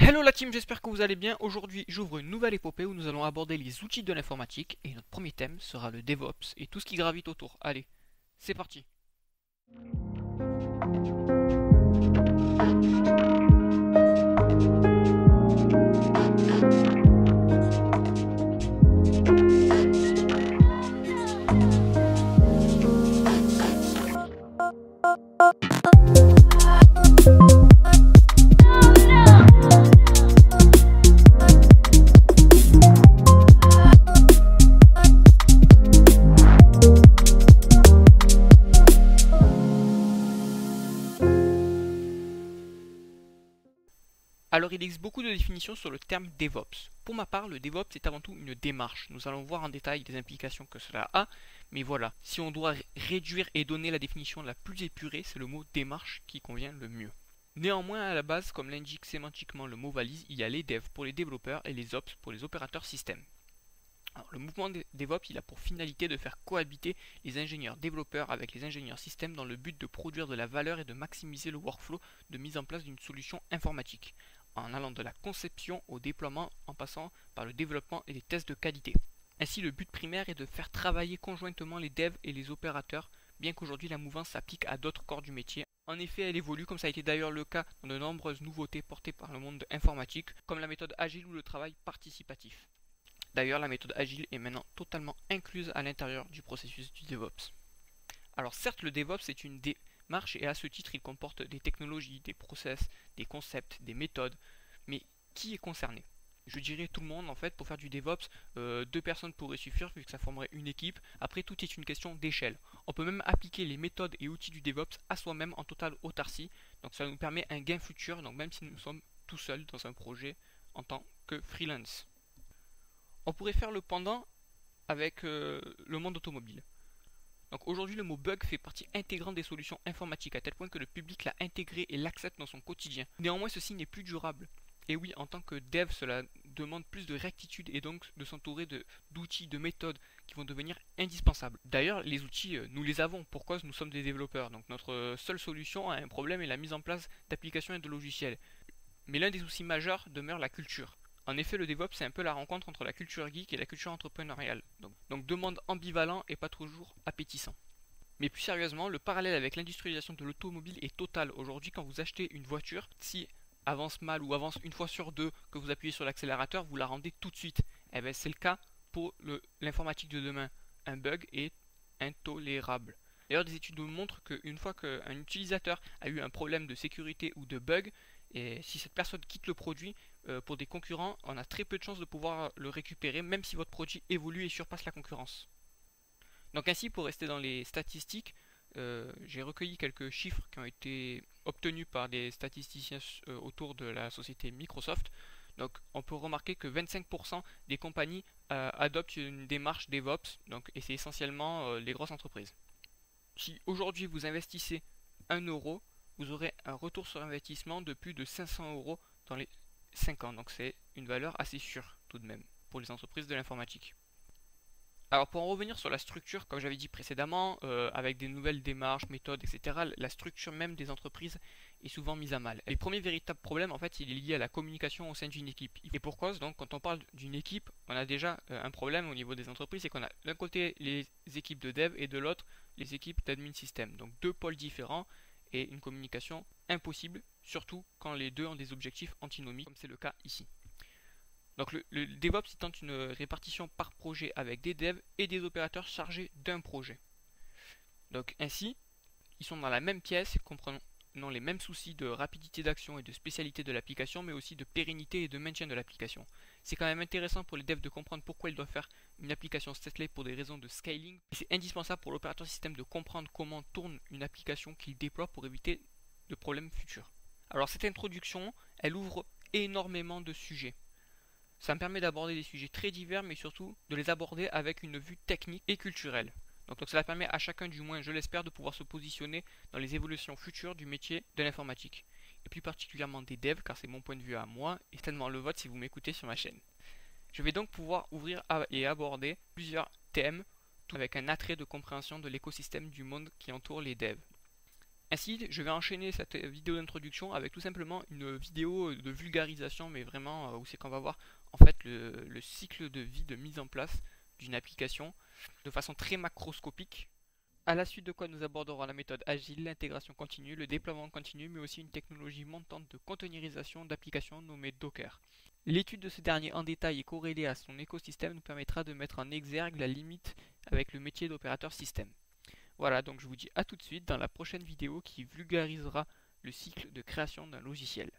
Hello la team, j'espère que vous allez bien. Aujourd'hui, j'ouvre une nouvelle épopée où nous allons aborder les outils de l'informatique et notre premier thème sera le DevOps et tout ce qui gravite autour. Allez, c'est parti. Alors il existe beaucoup de définitions sur le terme DevOps. Pour ma part, le DevOps est avant tout une démarche. Nous allons voir en détail les implications que cela a, mais voilà, si on doit réduire et donner la définition la plus épurée, c'est le mot démarche qui convient le mieux. Néanmoins, à la base, comme l'indique sémantiquement le mot valise, il y a les devs pour les développeurs et les ops pour les opérateurs système. Alors, le mouvement DevOps il a pour finalité de faire cohabiter les ingénieurs développeurs avec les ingénieurs système dans le but de produire de la valeur et de maximiser le workflow de mise en place d'une solution informatique, en allant de la conception au déploiement en passant par le développement et les tests de qualité. Ainsi, le but primaire est de faire travailler conjointement les devs et les opérateurs, bien qu'aujourd'hui la mouvance s'applique à d'autres corps du métier. En effet, elle évolue, comme ça a été d'ailleurs le cas dans de nombreuses nouveautés portées par le monde informatique, comme la méthode agile ou le travail participatif. D'ailleurs, la méthode agile est maintenant totalement incluse à l'intérieur du processus du DevOps. Alors certes, le DevOps est une démarche et à ce titre, il comporte des technologies, des process, des concepts, des méthodes, mais qui est concerné? Je dirais tout le monde en fait. Pour faire du DevOps, deux personnes pourraient suffire vu que ça formerait une équipe. Après, tout est une question d'échelle. On peut même appliquer les méthodes et outils du DevOps à soi-même en totale autarcie. Donc ça nous permet un gain futur, donc même si nous sommes tout seuls dans un projet en tant que freelance. On pourrait faire le pendant avec le monde automobile. Donc aujourd'hui, le mot bug fait partie intégrante des solutions informatiques à tel point que le public l'a intégré et l'accepte dans son quotidien. Néanmoins, ceci n'est plus durable. Et oui, en tant que dev, cela demande plus de rectitude et donc de s'entourer d'outils, de méthodes qui vont devenir indispensables. D'ailleurs, les outils, nous les avons. Pourquoi nous sommes des développeurs? Donc notre seule solution à un problème est la mise en place d'applications et de logiciels. Mais l'un des soucis majeurs demeure la culture. En effet, le DevOps, c'est un peu la rencontre entre la culture geek et la culture entrepreneuriale. Donc demande ambivalent et pas toujours appétissant. Mais plus sérieusement, le parallèle avec l'industrialisation de l'automobile est total. Aujourd'hui, quand vous achetez une voiture, si avance mal ou avance une fois sur deux que vous appuyez sur l'accélérateur, vous la rendez tout de suite. Eh bien, c'est le cas pour l'informatique de demain. Un bug est intolérable. D'ailleurs, des études nous montrent qu'une fois qu'un utilisateur a eu un problème de sécurité ou de bug, et si cette personne quitte le produit pour des concurrents, on a très peu de chances de pouvoir le récupérer, même si votre produit évolue et surpasse la concurrence. Donc ainsi, pour rester dans les statistiques, j'ai recueilli quelques chiffres qui ont été obtenus par des statisticiens autour de la société Microsoft. Donc on peut remarquer que 25% des compagnies adoptent une démarche DevOps, et c'est essentiellement les grosses entreprises. Si aujourd'hui vous investissez 1 euro, vous aurez un retour sur investissement de plus de 500 euros dans les 5 ans. Donc c'est une valeur assez sûre tout de même pour les entreprises de l'informatique. Alors pour en revenir sur la structure, comme j'avais dit précédemment, avec des nouvelles démarches, méthodes, etc., la structure même des entreprises est souvent mise à mal. Et le premier véritable problème, en fait, il est lié à la communication au sein d'une équipe. Et pour cause, donc, quand on parle d'une équipe, on a déjà un problème au niveau des entreprises, c'est qu'on a d'un côté les équipes de dev et de l'autre les équipes d'admin système. Donc deux pôles différents et une communication impossible, surtout quand les deux ont des objectifs antinomiques, comme c'est le cas ici. Donc le DevOps étant une répartition par projet avec des devs et des opérateurs chargés d'un projet. Donc ainsi, ils sont dans la même pièce, comprenant les mêmes soucis de rapidité d'action et de spécialité de l'application, mais aussi de pérennité et de maintien de l'application. C'est quand même intéressant pour les devs de comprendre pourquoi ils doivent faire une application stateless pour des raisons de scaling. Et c'est indispensable pour l'opérateur système de comprendre comment tourne une application qu'il déploie pour éviter de problèmes futurs. Alors cette introduction, elle ouvre énormément de sujets. Ça me permet d'aborder des sujets très divers, mais surtout de les aborder avec une vue technique et culturelle. Donc cela permet à chacun, du moins je l'espère, de pouvoir se positionner dans les évolutions futures du métier de l'informatique. Et plus particulièrement des devs, car c'est mon point de vue à moi, et certainement le vôtre si vous m'écoutez sur ma chaîne. Je vais donc pouvoir ouvrir et aborder plusieurs thèmes, tout avec un attrait de compréhension de l'écosystème du monde qui entoure les devs. Ainsi, je vais enchaîner cette vidéo d'introduction avec tout simplement une vidéo de vulgarisation, mais vraiment où c'est qu'on va voir en fait le cycle de vie de mise en place d'une application de façon très macroscopique. À la suite de quoi nous aborderons la méthode agile, l'intégration continue, le déploiement continu, mais aussi une technologie montante de containerisation d'applications nommée Docker. L'étude de ce dernier en détail et corrélée à son écosystème nous permettra de mettre en exergue la limite avec le métier d'opérateur système. Voilà, donc je vous dis à tout de suite dans la prochaine vidéo qui vulgarisera le cycle de création d'un logiciel.